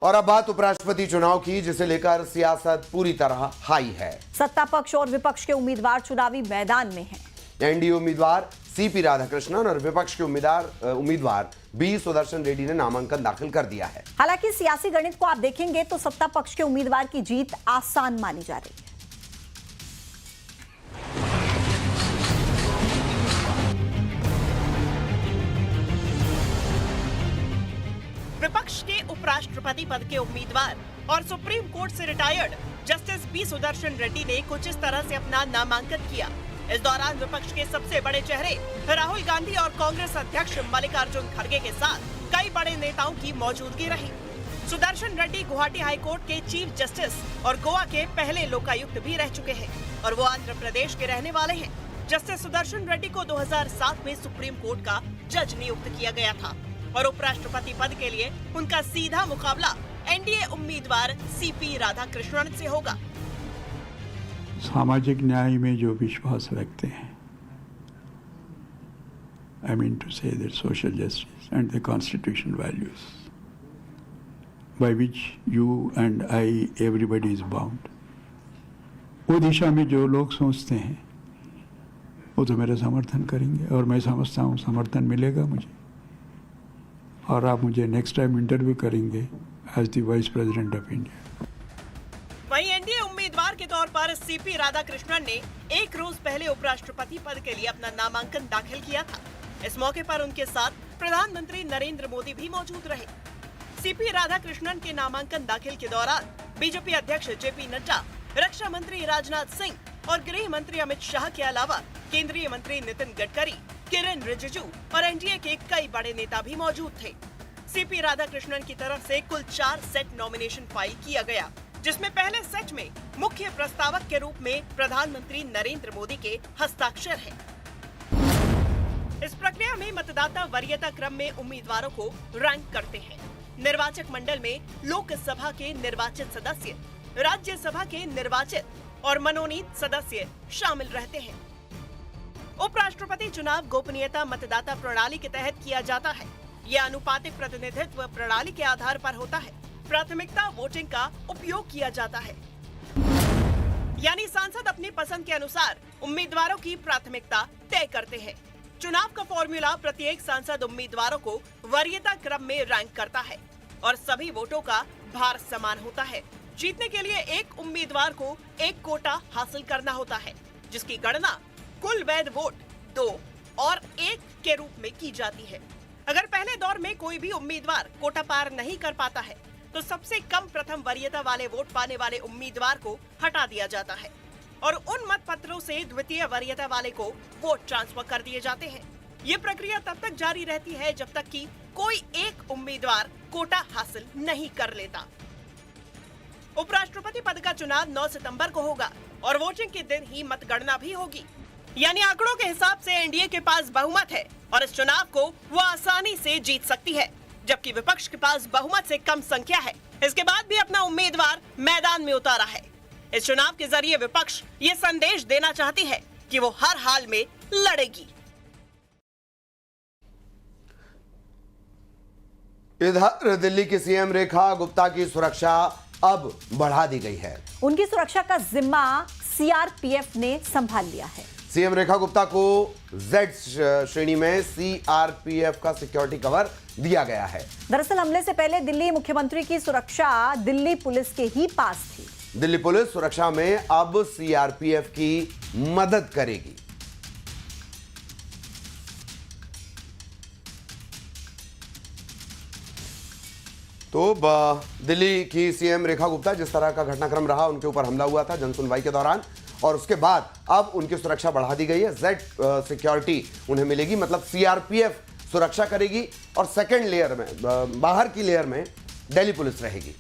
और अब बात उपराष्ट्रपति चुनाव की, जिसे लेकर सियासत पूरी तरह हाई है। सत्ता पक्ष और विपक्ष के उम्मीदवार चुनावी मैदान में हैं। एनडीए उम्मीदवार सीपी राधाकृष्णन और विपक्ष के उम्मीदवार बी सुदर्शन रेड्डी ने नामांकन दाखिल कर दिया है। हालांकि सियासी गणित को आप देखेंगे तो सत्ता पक्ष के उम्मीदवार की जीत आसान मानी जा रही है। विपक्ष के उपराष्ट्रपति पद के उम्मीदवार और सुप्रीम कोर्ट से retired justice B Sudarshan Reddy ने कुछ इस तरह से अपना नामांकन किया। इस दौरान विपक्ष के सबसे बड़े चेहरे राहुल गांधी और कांग्रेस अध्यक्ष मल्लिकार्जुन खड़गे के साथ कई बड़े नेताओं की मौजूदगी रही। सुदर्शन रेड्डी गुवाहाटी हाईकोर्ट के चीफ जस्टिस और गोवा के पहले लोकायुक्त भी रह चुके हैं और वो आंध्र प्रदेश के रहने वाले हैं। जस्टिस सुदर्शन रेड्डी को 2007 में सुप्रीम कोर्ट का जज नियुक्त किया गया था और उपराष्ट्रपति पद के लिए उनका सीधा मुकाबला एनडीए उम्मीदवार सीपी राधाकृष्णन से होगा। सामाजिक न्याय में जो विश्वास रखते हैं, I mean to say that social justice and the constitutional values by which you and I, everybody is bound, वो दिशा में जो लोग सोचते हैं वो तो मेरा समर्थन करेंगे और मैं समझता हूँ समर्थन मिलेगा मुझे। और आप मुझे नेक्स्ट टाइम इंटरव्यू करेंगे as the vice president of India. वहीं एनडीए उम्मीदवार के तौर पर सीपी राधाकृष्णन ने एक रोज पहले उपराष्ट्रपति पद के लिए अपना नामांकन दाखिल किया था। इस मौके पर उनके साथ प्रधानमंत्री नरेंद्र मोदी भी मौजूद रहे। सीपी राधाकृष्णन के नामांकन दाखिल के दौरान बीजेपी अध्यक्ष जेपी नड्डा, रक्षा मंत्री राजनाथ सिंह और गृह मंत्री अमित शाह के अलावा केंद्रीय मंत्री नितिन गडकरी, किरण रिजिजू और एनडीए के कई बड़े नेता भी मौजूद थे। सीपी राधाकृष्णन की तरफ से कुल 4 सेट नॉमिनेशन फाइल किया गया, जिसमें पहले सेट में मुख्य प्रस्तावक के रूप में प्रधानमंत्री नरेंद्र मोदी के हस्ताक्षर हैं। इस प्रक्रिया में मतदाता वरीयता क्रम में उम्मीदवारों को रैंक करते हैं। निर्वाचक मंडल में लोकसभा के निर्वाचित सदस्य, राज्यसभा के निर्वाचित और मनोनीत सदस्य शामिल रहते हैं। उपराष्ट्रपति चुनाव गोपनीयता मतदाता प्रणाली के तहत किया जाता है। यह अनुपातिक प्रतिनिधित्व प्रणाली के आधार पर होता है। प्राथमिकता वोटिंग का उपयोग किया जाता है, यानी सांसद अपनी पसंद के अनुसार उम्मीदवारों की प्राथमिकता तय करते हैं। चुनाव का फॉर्मूला प्रत्येक सांसद उम्मीदवारों को वरीयता क्रम में रैंक करता है और सभी वोटों का भार समान होता है। जीतने के लिए एक उम्मीदवार को एक कोटा हासिल करना होता है, जिसकी गणना कुल वैध वोट 2 और 1 के रूप में की जाती है। अगर पहले दौर में कोई भी उम्मीदवार कोटा पार नहीं कर पाता है तो सबसे कम प्रथम वरीयता वाले वोट पाने वाले उम्मीदवार को हटा दिया जाता है और उन मत पत्रों से द्वितीय वरीयता वाले को वोट ट्रांसफर कर दिए जाते हैं। ये प्रक्रिया तब तक जारी रहती है जब तक कि कोई एक उम्मीदवार कोटा हासिल नहीं कर लेता। उपराष्ट्रपति पद का चुनाव 9 सितंबर को होगा और वोटिंग के दिन ही मतगणना भी होगी। यानी आंकड़ों के हिसाब से एनडीए के पास बहुमत है और इस चुनाव को वो आसानी से जीत सकती है, जबकि विपक्ष के पास बहुमत से कम संख्या है। इसके बाद भी अपना उम्मीदवार मैदान में उतारा है। इस चुनाव के जरिए विपक्ष ये संदेश देना चाहती है कि वो हर हाल में लड़ेगी। इधर दिल्ली की सीएम रेखा गुप्ता की सुरक्षा अब बढ़ा दी गई है। उनकी सुरक्षा का जिम्मा सीआरपीएफ ने संभाल लिया है। सीएम रेखा गुप्ता को जेड श्रेणी में सीआरपीएफ का सिक्योरिटी कवर दिया गया है। दरअसल हमले से पहले दिल्ली मुख्यमंत्री की सुरक्षा दिल्ली पुलिस के ही पास थी। दिल्ली पुलिस सुरक्षा में अब सीआरपीएफ की मदद करेगी। तो दिल्ली की सीएम रेखा गुप्ता, जिस तरह का घटनाक्रम रहा, उनके ऊपर हमला हुआ था जनसुनवाई के दौरान और उसके बाद अब उनकी सुरक्षा बढ़ा दी गई है। जेड सिक्योरिटी उन्हें मिलेगी, मतलब सीआरपीएफ सुरक्षा करेगी और सेकंड लेयर में, बाहर की लेयर में दिल्ली पुलिस रहेगी।